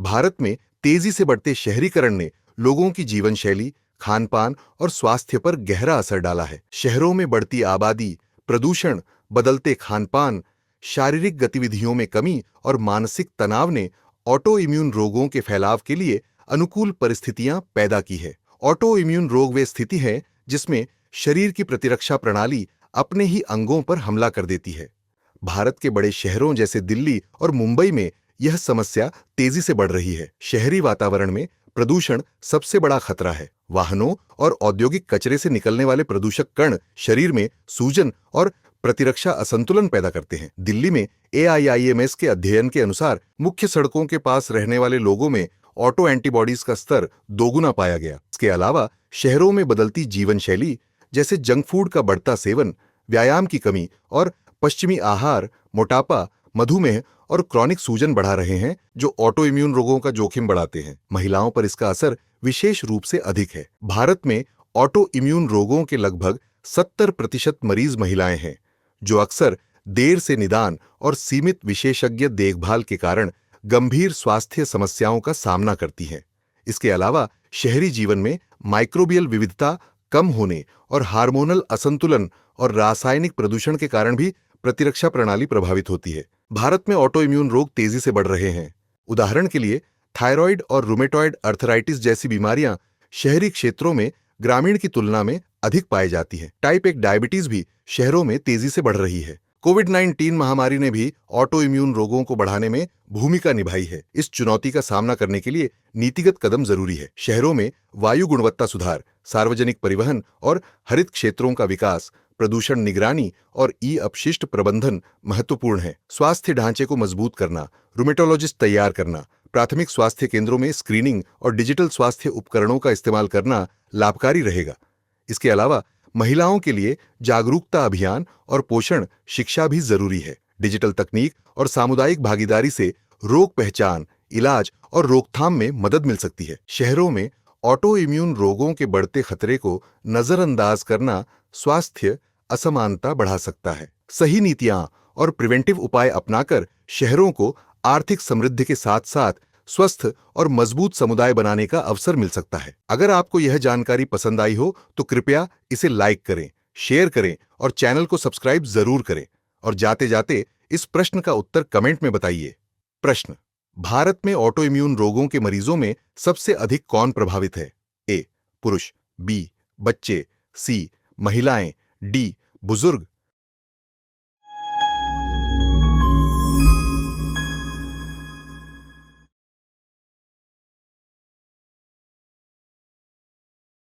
भारत में तेजी से बढ़ते शहरीकरण ने लोगों की जीवन शैली, खान-पान और स्वास्थ्य पर गहरा असर डाला है। शहरों में बढ़ती आबादी, प्रदूषण, बदलते खान-पान, शारीरिक गतिविधियों में कमी और मानसिक तनाव ने ऑटो इम्यून रोगों के फैलाव के लिए अनुकूल परिस्थितियां पैदा की है। ऑटो इम्यून रोग वे स्थिति है जिसमें शरीर की प्रतिरक्षा प्रणाली अपने ही अंगों पर हमला कर देती है। भारत के बड़े शहरों जैसे दिल्ली और मुंबई में यह समस्या तेजी से बढ़ रही है। शहरी वातावरण में प्रदूषण सबसे बड़ा खतरा है। वाहनों और औद्योगिक कचरे से निकलने वाले प्रदूषक कण शरीर में सूजन और प्रतिरक्षा असंतुलन पैदा करते हैं। दिल्ली में AIIMS के अध्ययन के अनुसार मुख्य सड़कों के पास रहने वाले लोगों में ऑटो एंटीबॉडीज का स्तर दोगुना पाया गया। इसके अलावा शहरों में बदलती जीवन शैली जैसे जंक फूड का बढ़ता सेवन, व्यायाम की कमी और पश्चिमी आहार मोटापा, मधुमेह और क्रॉनिक सूजन बढ़ा रहे हैं, जो ऑटो इम्यून रोगों का जोखिम बढ़ाते हैं। महिलाओं पर इसका असर विशेष रूप से अधिक है। भारत में ऑटो इम्यून रोगों के लगभग 70% मरीज महिलाएं हैं, जो अक्सर देर से निदान और सीमित विशेषज्ञ देखभाल के कारण गंभीर स्वास्थ्य समस्याओं का सामना करती हैं। इसके अलावा शहरी जीवन में माइक्रोबियल विविधता कम होने और हार्मोनल असंतुलन और रासायनिक प्रदूषण के कारण भी प्रतिरक्षा प्रणाली प्रभावित होती है। भारत में ऑटो इम्यून रोग तेजी से बढ़ रहे हैं। उदाहरण के लिए थायराइड और रूमेटॉइड अर्थराइटिस जैसी बीमारियां शहरी क्षेत्रों में ग्रामीण की तुलना में अधिक पाई जाती हैं। टाइप 1 डायबिटीज भी शहरों में तेजी से बढ़ रही है। कोविड-19 महामारी ने भी ऑटो इम्यून रोगों को बढ़ाने में भूमिका निभाई है। इस चुनौती का सामना करने के लिए नीतिगत कदम जरूरी है। शहरों में वायु गुणवत्ता सुधार, सार्वजनिक परिवहन और हरित क्षेत्रों का विकास, प्रदूषण निगरानी और अपशिष्ट प्रबंधन महत्वपूर्ण है। स्वास्थ्य ढांचे को मजबूत करना, रूमेटोलॉजिस्ट तैयार करना, प्राथमिक स्वास्थ्य केंद्रों में स्क्रीनिंग और डिजिटल स्वास्थ्य उपकरणों का इस्तेमाल करना लाभकारी रहेगा। इसके अलावा महिलाओं के लिए जागरूकता अभियान और पोषण शिक्षा भी जरूरी है। डिजिटल तकनीक और सामुदायिक भागीदारी से रोग पहचान, इलाज और रोकथाम में मदद मिल सकती है। शहरों में ऑटो इम्यून रोगों के बढ़ते खतरे को नजरअंदाज करना स्वास्थ्य असमानता बढ़ा सकता है। सही नीतियां और प्रिवेंटिव उपाय अपनाकर शहरों को आर्थिक समृद्धि के साथ साथ स्वस्थ और मजबूत समुदाय बनाने का अवसर मिल सकता है। अगर आपको यह जानकारी पसंद आई हो तो कृपया इसे लाइक करें, शेयर करें और चैनल को सब्सक्राइब जरूर करें। और जाते जाते इस प्रश्न का उत्तर कमेंट में बताइए। प्रश्न: भारत में ऑटो इम्यून रोगों के मरीजों में सबसे अधिक कौन प्रभावित है? A. पुरुष, B. बच्चे, C. महिलाएं, D. बुजुर्ग